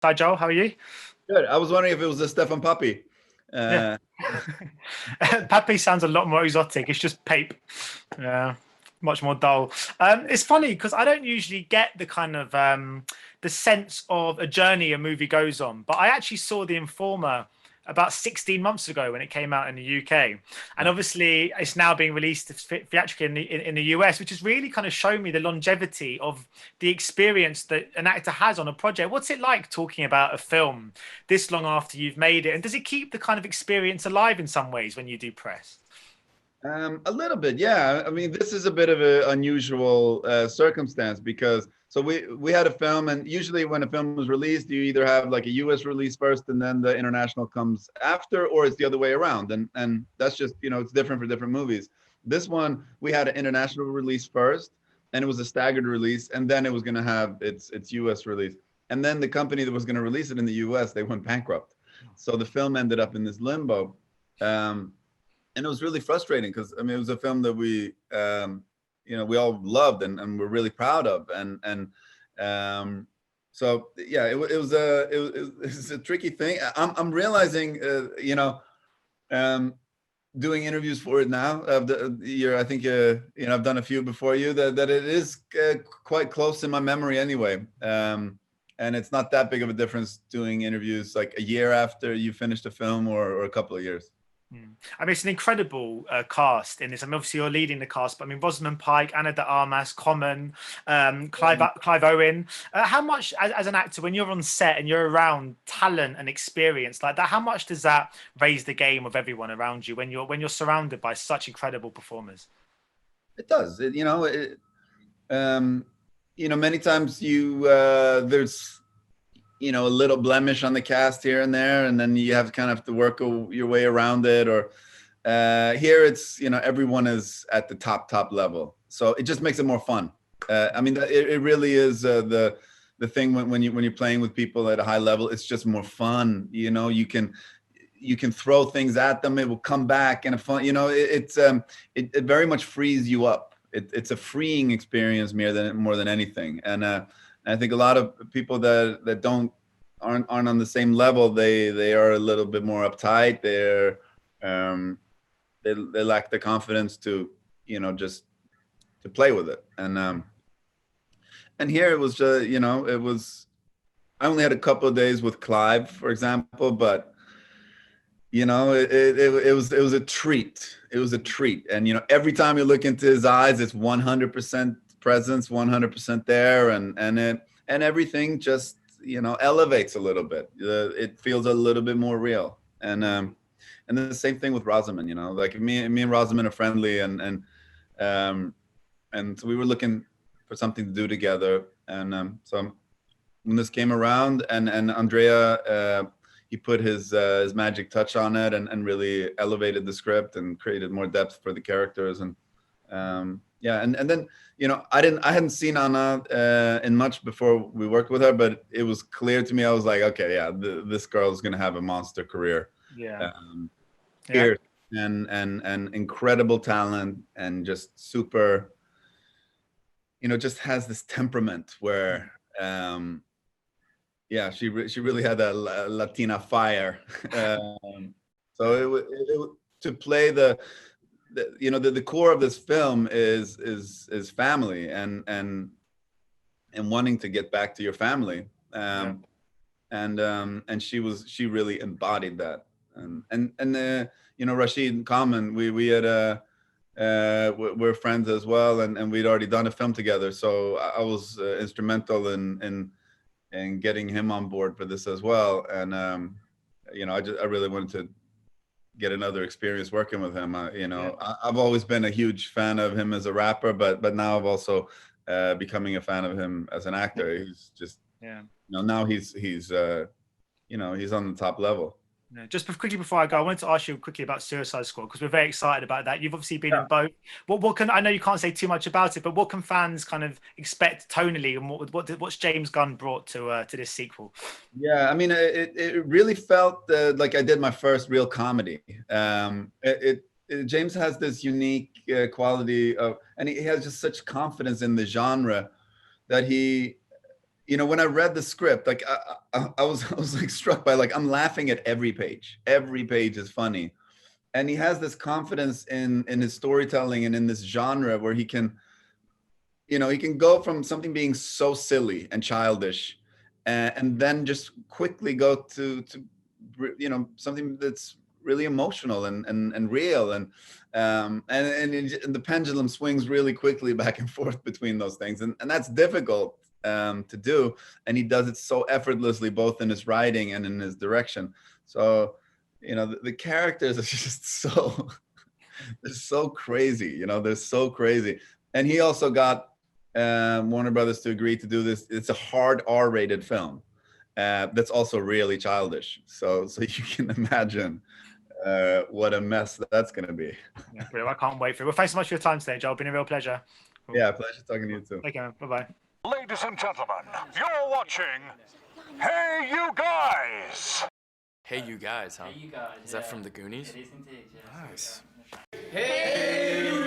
Hi, Joel. How are you? Good. I was wondering if it was a Stefan Pape. Yeah. Uh, Pappy sounds a lot more exotic. It's just Pape. Yeah, much more dull. It's funny because I don't usually get the kind of the sense of a journey a movie goes on, but I actually saw The Informer about 16 months ago when it came out in the UK. And yeah. obviously, it's now being released theatrically in the US, which has really kind of shown me the longevity of the experience that an actor has on a project. What's it like talking about a film this long after you've made it? And does it keep the kind of experience alive in some ways when you do press? A little bit, yeah. I mean, this is a bit of an unusual circumstance because we had a film, and usually when a film is released, you either have like a US release first, and then the international comes after, or it's the other way around, and that's just it's different for different movies. This one we had an international release first, and it was a staggered release, and then it was going to have its US release, and then the company that was going to release it in the US, they went bankrupt, so the film ended up in this limbo. Um, and it was really frustrating because I mean it was a film that we all loved and we're really proud of, and so yeah, it was a tricky thing. I'm realizing um, doing interviews for it now of the year. I think I've done a few before you, that it is quite close in my memory anyway. And it's not that big of a difference doing interviews like a year after you finished a film, or a couple of years. I mean, it's an incredible cast in this. I mean, obviously you're leading the cast, but I mean, Rosamund Pike, Anna de Armas, Common, Clive Owen. How much, as an actor, when you're on set and you're around talent and experience like that, how much does that raise the game of everyone around you when you're surrounded by such incredible performers? It does. Um, many times there's a little blemish on the cast here and there, and then you have kind of to work your way around it. Or here, it's everyone is at the top level, so it just makes it more fun. I mean, it really is the thing when you're playing with people at a high level. It's just more fun. You can throw things at them, it will come back, and it very much frees you up. It's a freeing experience more than anything. And I think a lot of people that aren't on the same level, they are a little bit more uptight. Um, they lack the confidence to just to play with it. And here it was just it was. I only had a couple of days with Clive, for example, but it was a treat. It was a treat. And every time you look into his eyes, it's 100% presence, 100% there, and everything just elevates a little bit. It feels a little bit more real. And the same thing with Rosamund. Like me and Rosamund are friendly, um and so we were looking for something to do together. And so when this came around, and Andrea, he put his magic touch on it, and really elevated the script and created more depth for the characters. And yeah, and then I hadn't seen Anna in much before we worked with her, but it was clear to me. I was like, okay, yeah, this girl is gonna have a monster career. Yeah, Um, yeah. Here, and incredible talent, and just super, just has this temperament where yeah, she really had a Latina fire. So to play the core of this film is family, and wanting to get back to your family. Yeah. And she really embodied that. And Rashid and Common, we had we're friends as well, and we'd already done a film together, so I was instrumental in getting him on board for this as well. And I really wanted to get another experience working with him. Yeah. I've always been a huge fan of him as a rapper, but now I've also becoming a fan of him as an actor. He's just Yeah. now he's on the top level. No, just quickly before I go, I wanted to ask you quickly about Suicide Squad because we're very excited about that. You've obviously been in both. What can I know you can't say too much about it, but what can fans kind of expect tonally, and what's James Gunn brought to this sequel? Yeah, I mean, it really felt like I did my first real comedy. James has this unique quality of, and he has just such confidence in the genre that you know, when I read the script, like I was like struck by, like, I'm laughing at every page. Every page is funny, and he has this confidence in his storytelling and in this genre where he can, you know, he can go from something being so silly and childish, and then just quickly go to you know, something that's really emotional and real, and the pendulum swings really quickly back and forth between those things, and that's difficult to do, and he does it so effortlessly, both in his writing and in his direction. So, you know, the characters are just so they're so crazy, you know, they're so crazy. And he also got Warner Brothers to agree to do this. It's a hard R-rated film that's also really childish. So you can imagine what a mess that's going to be. Yeah, brilliant. I can't wait for it. Well, thanks so much for your time today, Joel. It's been a real pleasure. Yeah, pleasure talking to you too. Take care. Bye-bye. Ladies and gentlemen, you're watching Hey You Guys! Hey You Guys, huh? Hey, you guys. Is that from the Goonies? It is indeed, yes. Nice. Hey, you